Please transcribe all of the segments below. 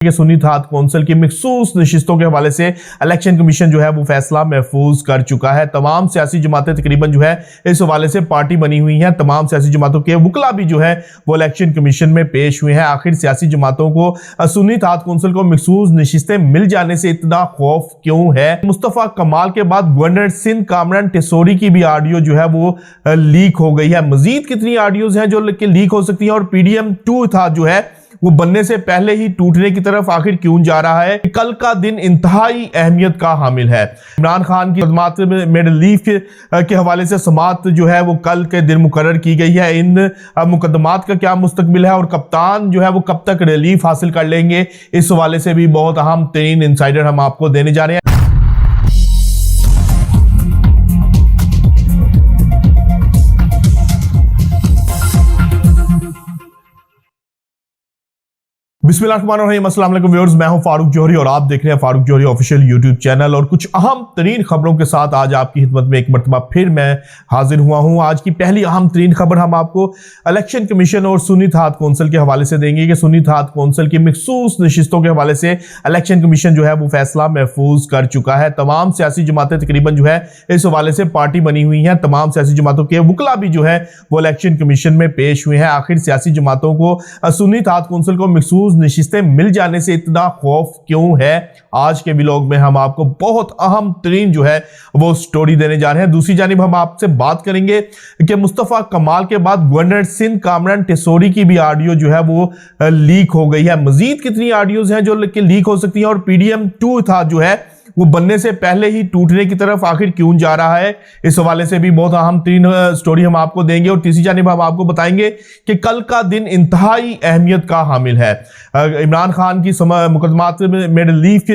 Sunni Ittehad council की मखसूस नशिस्तों के हवाले से इलेक्शन कमीशन जो है वो फैसला महफूज कर चुका है। तमाम सियासी जमातें तकरीबन जो है इस हवाले से पार्टी बनी हुई हैं। तमाम सियासी जमातों के वकला भी जो है वो इलेक्शन कमीशन में पेश हुए हैं। आखिर सियासी जमातों को सुन्नी इत्तेहाद कौंसिल को मखसूस नशिस्तें मिल जाने से इतना खौफ क्यों है? मुस्तफा कमाल के बाद गवर्नर सिंध कामरान टिसोरी की भी ऑडियो जो है वो लीक हो गई है। मजीद कितनी ऑडियोज हैं जो लीक हो सकती हैं और PDM-2 इत्तेहाद जो है वो बनने से पहले ही टूटने की तरफ आखिर क्यों जा रहा है? कल का दिन इंतहाई अहमियत का हामिल है। इमरान खान की खदमात में रिलीफ के हवाले से समात जो है वो कल के दिन मुकर्रर की गई है। इन मुकदमात का क्या मुस्तकबिल है और कप्तान जो है वो कब तक रिलीफ हासिल कर लेंगे, इस हवाले से भी बहुत अहम तरीन इंसाइडर हम आपको देने जा रहे हैं। बिस्मिल्लाहिर्रहमानिर्रहीम, अस्सलाम वालेकुम व्यूअर्स, मैं हूं फारूक जौहरी और आप देख रहे हैं फारूक जौहरी ऑफिशियल यूट्यूब चैनल। और कुछ अहम तरीन खबरों के साथ आज आपकी खिदमत में एक मरतबा फिर मैं हाजिर हुआ हूं। आज की पहली अहम तरीन खबर हम आपको इलेक्शन कमीशन और सुन्नी इत्तेहाद कौंसिल के हवाले से देंगे कि सुन्नी इत्तेहाद कौंसिल की मखसूस नशिस्तों के हवाले से इलेक्शन कमीशन जो है वो फैसला महफूज कर चुका है। तमाम सियासी जमातें तकरीबन जो है इस हवाले से पार्टी बनी हुई हैं। तमाम सियासी जमातों के वकला भी जो है वो इलेक्शन कमीशन में पेश हुए हैं। आखिर सियासी जमातों को सुन्नी इत्तेहाद कौंसिल को मखसूस नशिस्तें मिल जाने से इतना खौफ क्यों है? आज के व्लॉग में हम आपको बहुत अहम तरीन जो है वो स्टोरी देने जा रहे हैं। दूसरी जानिब हम आपसे बात करेंगे कि मुस्तफा कमाल के बाद गवर्नर सिंध कामरान टिसोरी की भी ऑडियो जो है वो लीक हो गई है। मजीद कितनी ऑडियोज हैं जो लीक हो सकती हैं और PDM-2 इत्तेहाद जो है वो बनने से पहले ही टूटने की तरफ आखिर क्यों जा रहा है, इस हवाले से भी बहुत अहम तरीन स्टोरी हम आपको देंगे। और तीसरी जानिब हम आपको बताएंगे कि कल का दिन इंतहाई अहमियत का हामिल है। इमरान खान की मुकदमात में रिलीफ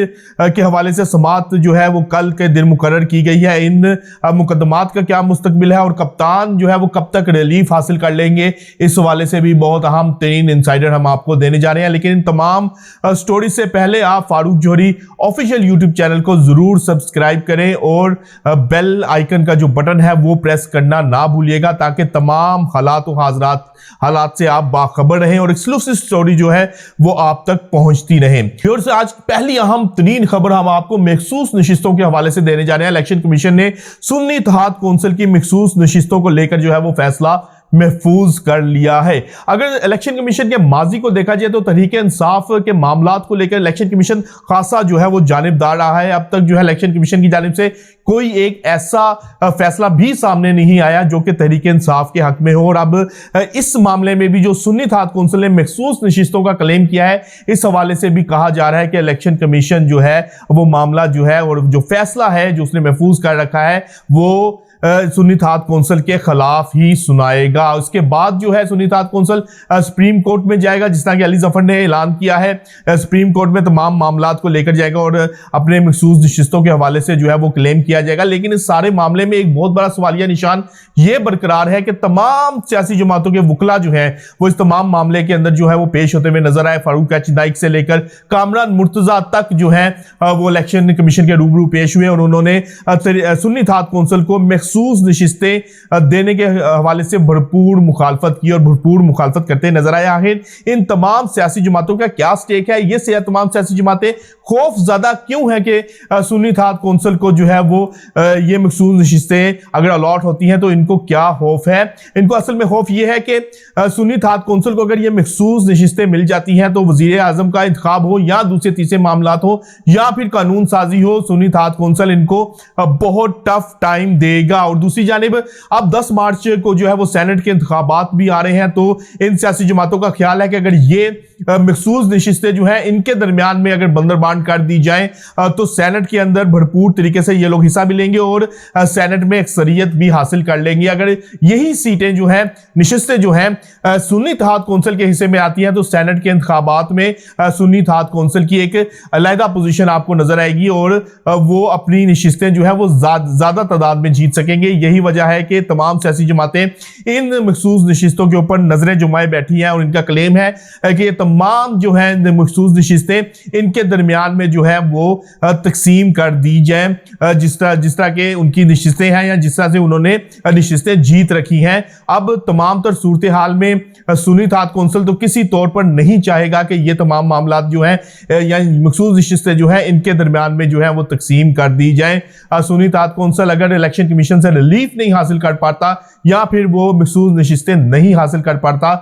के हवाले से समात जो है वो कल के दिन मुकर्रर की गई है। इन मुकदमात का क्या मुस्तकबिल है और कप्तान जो है वो कब तक रिलीफ हासिल कर लेंगे, इस हवाले से भी बहुत अहम तरीन इंसाइडर हम आपको देने जा रहे हैं। लेकिन इन तमाम स्टोरी से पहले आप फारूक जौहरी ऑफिशियल यूट्यूब चैनल को जरूर सब्सक्राइब करें और बेल आइकन का जो बटन है वो प्रेस करना ना भूलिएगा, ताकि तमाम हालात से आप बाखबर रहें और एक्सक्लूसिव स्टोरी जो है वो आप तक पहुंचती रहे। फिर से आज पहली अहम तरीन खबर हम आपको मखसूस नशिस्तों के हवाले से देने जा रहे हैं। इलेक्शन कमीशन ने सुन्नी इत्तेहाद कौंसिल की मखसूस नशिस्तों को लेकर जो है वो फैसला महफूज कर लिया है। अगर इलेक्शन कमीशन के माजी को देखा जाए तो तहरीक इंसाफ के मामलात को लेकर इलेक्शन कमीशन खासा जो है वो जानिबदार रहा है। अब तक जो है इलेक्शन कमीशन की जानिब से कोई एक ऐसा फैसला भी सामने नहीं आया जो कि तहरीक इंसाफ के हक में हो। और अब इस मामले में भी जो सुन्नी इत्तेहाद कौंसिल ने मखसूस नशिस्तों का क्लेम किया है, इस हवाले से भी कहा जा रहा है कि इलेक्शन कमीशन जो है वो मामला जो है और जो फैसला है जो उसने महफूज कर रखा है वो सुन्नी इत्तेहाद कौंसिल के खिलाफ ही सुनाएगा। उसके बाद जो है Sunni Ittehad council supreme court में जाएगा, जिस तरह कि अली जफर ने ऐलान किया है। सुप्रीम कोर्ट में तमाम मामलात को लेकर जाएगा और अपने मखसूस नशिस्तों के हवाले से जो है वो क्लेम किया जाएगा। लेकिन इस सारे मामले में एक बहुत बड़ा सवालिया निशान ये बरकरार है कि तमाम सियासी जमातों के वकला जो है वो इस तमाम मामले के अंदर जो है वो पेश होते हुए नजर आए। फारूक एच नाइक से लेकर कामरान मुर्तजा तक जो है वो इलेक्शन कमीशन के रूबरू पेश हुए और उन्होंने सुन्नी इत्तेहाद कौंसिल को मखसूस नशिस्तें देने के हवाले से भरपूर मुखालफत की और भरपूर मुखालफत करते नजर आए। आखिर इन तमाम सियासी जमातों का क्या स्टेक है, ये तमाम सियासी जमातें खौफ ज्यादा क्यों है कि सुन्नी इत्तेहाद कौंसिल को जो है वो ये मखसूस नशिस्तें अगर अलॉट होती हैं तो इनको क्या खौफ है? इनको असल में खौफ ये है कि सुन्नी इत्तेहाद कौंसिल को अगर ये मखसूस नशिस्तें मिल जाती हैं तो वजीर आजम का इंतखाब हो या दूसरे तीसरे मामलात हो या फिर कानून साजी हो, सुन्नी इत्तेहाद कौंसिल इनको बहुत टफ टाइम देगा। और दूसरी जानिब अब 10 मार्च को जो है वो सेनेट के इंतखाबात भी आ रहे हैं, तो इन सियासी जमातों का ख्याल है कि अगर ये मखसूस नशिस्तें जो है इनके दरमियान में अगर बंदरबांट कर दी जाए तो सेनेट के अंदर भरपूर तरीके से ये लोग हिस्सा भी लेंगे और सेनेट में अक्सरियत भी हासिल कर लेंगे। अगर यही सीटें जो है नशिस्तें जो है सुन्नी इत्तेहाद कौंसिल के हिस्से में आती हैं तो सेनेट के इंतखाबात में सुन्नी इत्तेहाद कौंसिल की एक अलहदा पोजीशन आपको नजर आएगी और वो अपनी नशिस्तें जो है वो ज्यादा तादाद में जीत सकेंगे। यही वजह है कि तमाम सियासी जमातें इन मखसूस नशिस्तों के ऊपर नजरें जुमाए बैठी हैं और इनका क्लेम है कि तमाम जो है मखसूस नशिस्तें इनके दरमियान में जो है वो तकसीम कर दी जाए, जिस तरह के उनकी नशिस्तें हैं या जिस तरह से उन्होंने नशिस्तें जीत रखी हैं। अब तमाम तर सूरत हाल में सुन्नी इत्तेहाद कौंसिल तो किसी तौर पर नहीं चाहेगा कि ये तमाम मामला जो है या मखसूस नशिस्तें जो है इनके दरमियान में जो है वो तकसीम कर दी जाए। सुन्नी इत्तेहाद कौंसिल अगर इलेक्शन कमीशन से रिलीफ नहीं हासिल कर पाता या फिर वो मखसूस नशिस्तें नहीं हासिल कर पाता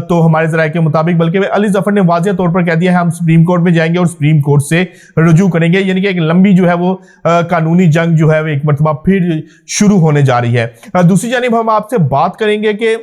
तो हमारे ज़राए के मुताबिक, बल्कि अली जफर ने वाज़ेह तौर पर कह दिया है हम सुप्रीम कोर्ट में जाएंगे और सुप्रीम कोर्ट से रुजू करेंगे, यानी कि एक लंबी जो है वो कानूनी जंग जो है वो एक मरतबा फिर शुरू होने जा रही है। दूसरी जानिब हम आपसे बात करेंगे कि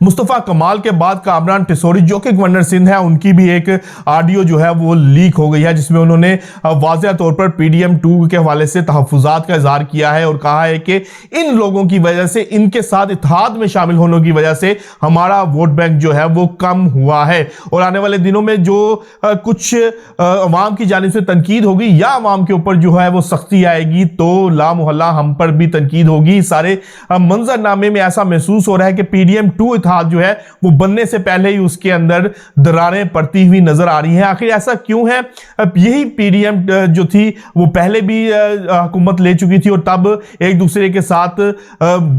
मुस्तफा कमाल के बाद कामरान टिसोरी जो कि गवर्नर सिंध है, उनकी भी एक ऑडियो जो है वो लीक हो गई है जिसमें उन्होंने वाज़ेह तौर पर PDM 2 के हवाले से तहफ़्फ़ुज़ात का इज़हार किया है और कहा है कि इन लोगों की वजह से, इनके साथ इत्तेहाद में शामिल होने की वजह से हमारा वोट बैंक जो है वो कम हुआ है और आने वाले दिनों में जो कुछ अवाम की जानिब से तनकीद होगी या अवाम के ऊपर जो है वो सख्ती आएगी तो लामोहल्ला हम पर भी तनकीद होगी। सारे मंजरनामे में ऐसा महसूस हो रहा है कि PDM 2 इत्तेहाद जो है वो बनने से पहले ही उसके अंदर दरारें पड़ती हुई नजर आ रही हैं। आखिर ऐसा क्यों है? यही PDM जो थी वो पहले भी हुकूमत ले चुकी थी और तब एक दूसरे के साथ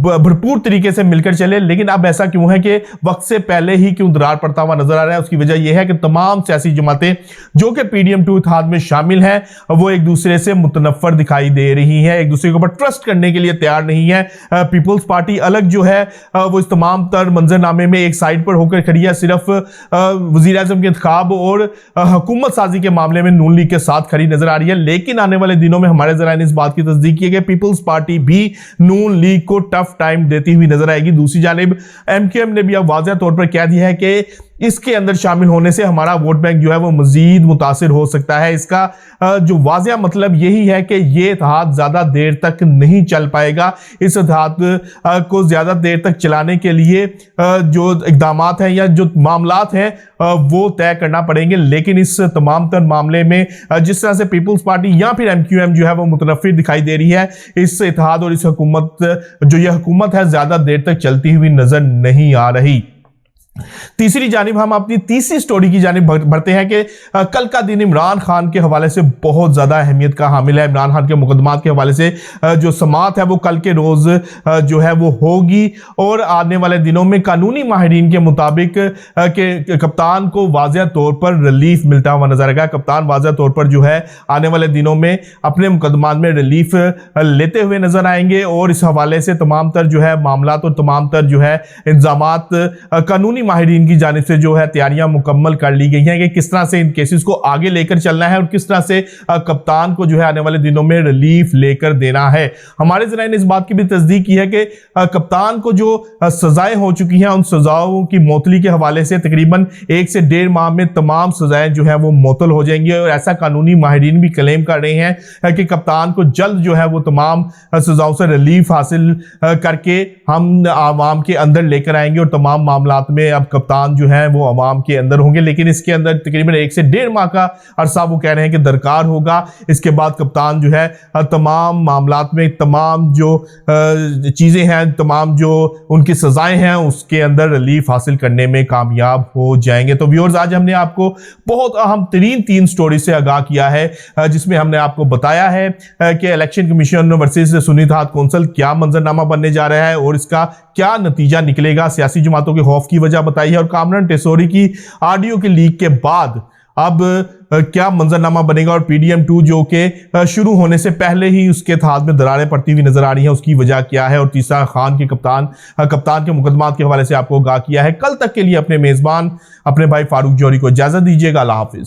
भरपूर तरीके से मिलकर चले, लेकिन अब ऐसा क्यों है कि वक्त से पहले ही क्यों दरार पड़ता हुआ नजर आ रहा है? उसकी वजह यह है कि तमाम सियासी जमातें जो कि PDM 2 इत्तेहाद में शामिल हैं वो एक दूसरे से मुतनफ्फर दिखाई दे रही हैं, एक दूसरे के ऊपर ट्रस्ट करने के लिए तैयार नहीं है। पीपल्स पार्टी अलग जो है वो इस तमाम तर मंजरनामे में एक साइड पर होकर खड़ी है, सिर्फ वजीर आज़म के इंतखाब और हुकूमत साजी के मामले में नून लीग के साथ खड़ी नजर आ रही है। लेकिन आने वाले दिनों में हमारे ज़राए ने इस बात की तस्दीक की है कि पीपल्स पार्टी भी नून लीग को टफ टाइम देती हुई नजर आएगी। दूसरी जानिब MQM ने भी अब वाज़ेह तौर पर कह दिया है कि इसके अंदर शामिल होने से हमारा वोट बैंक जो है वो मजीद मुतासिर हो सकता है। इसका जो वाज़ेह मतलब यही है कि ये इत्तेहाद ज्यादा देर तक नहीं चल पाएगा। इस इत्तेहाद को ज्यादा देर तक चलाने के लिए जो इक़दामात हैं या जो मामलात हैं वो तय करना पड़ेंगे। लेकिन इस तमाम तर मामले में जिस तरह से पीपल्स पार्टी या फिर MQM जो है वो मुतनफ़िर दिखाई दे रही है, इस इत्तेहाद और इस हुकूमत जो ये हुकूमत है ज्यादा देर तक चलती हुई नजर नहीं आ रही। तीसरी जानिब हम अपनी तीसरी स्टोरी की जानिब बढ़ते हैं कि कल का दिन इमरान खान के हवाले से बहुत ज़्यादा अहमियत का हामिल है। इमरान खान के मुकदमात के हवाले से जो समाअत है वो कल के रोज़ जो है वो होगी और आने वाले दिनों में कानूनी माहिरीन के मुताबिक कि कप्तान को वाज़ेह तौर पर रिलीफ मिलता हुआ नजर आएगा। कप्तान वाज़ेह तौर पर जो है आने वाले दिनों में अपने मुकदमात में रिलीफ लेते हुए नजर आएंगे और इस हवाले से तमाम तर जो है मामला और तमाम तर जो है इंतजामात कानूनी माहिरीन की जानिब से जो है तैयारियां मुकम्मल कर ली गई हैं कि किस तरह से इन केसेस को आगे लेकर चलना है और किस तरह से कप्तान को जो है आने वाले दिनों में रिलीफ लेकर देना है। हमारे ज़राए ने इस बात की भी तस्दीक की है कि कप्तान को जो सजाएं हो चुकी हैं उन सजाओं की मोतली के हवाले से तकरीबन 1 से 1.5 माह में तमाम सजाएं जो है वो मुअत्तल हो जाएंगी और ऐसा कानूनी माहिरीन भी क्लेम कर रहे हैं कि कप्तान को जल्द जो है वो तमाम सजाओं से रिलीफ हासिल करके हम आवाम के अंदर लेकर आएंगे और तमाम मामलात में अब कप्तान जो है वो अवाम के अंदर होंगे। लेकिन इसके अंदर तकरीबन 1 से 1.5 माह का अरसा वो कह रहे हैं कि दरकार होगा। इसके बाद कप्तान जो है तमाम मामलात में तमाम जो चीज़ें हैं, तमाम जो उनकी सजाएं हैं उसके अंदर रिलीफ हासिल करने में कामयाब हो जाएंगे। तो व्यूअर्स, आज हमने आपको बहुत अहम तरीन 3 स्टोरी से आगाह किया है जिसमें हमने आपको बताया है कि election commission versus Sunni Ittehad council क्या मंजरनामा बनने जा रहा है और इसका क्या नतीजा निकलेगा। सियासी जमातों के खौफ की वजह बताई है और कामरान टिसोरी की ऑडियो के लीक के बाद अब क्या मंजरनामा बनेगा और PDM 2 जो कि शुरू होने से पहले ही उसके इत्तेहाद में दरारें पड़ती हुई नजर आ रही हैं उसकी वजह क्या है। और तीसरा, खान के कप्तान के मुकदमात के हवाले से आपको आगाह किया है। कल तक के लिए अपने मेजबान अपने भाई फारूक जौहरी को इजाजत दीजिएगा। अल्लाह हाफिज।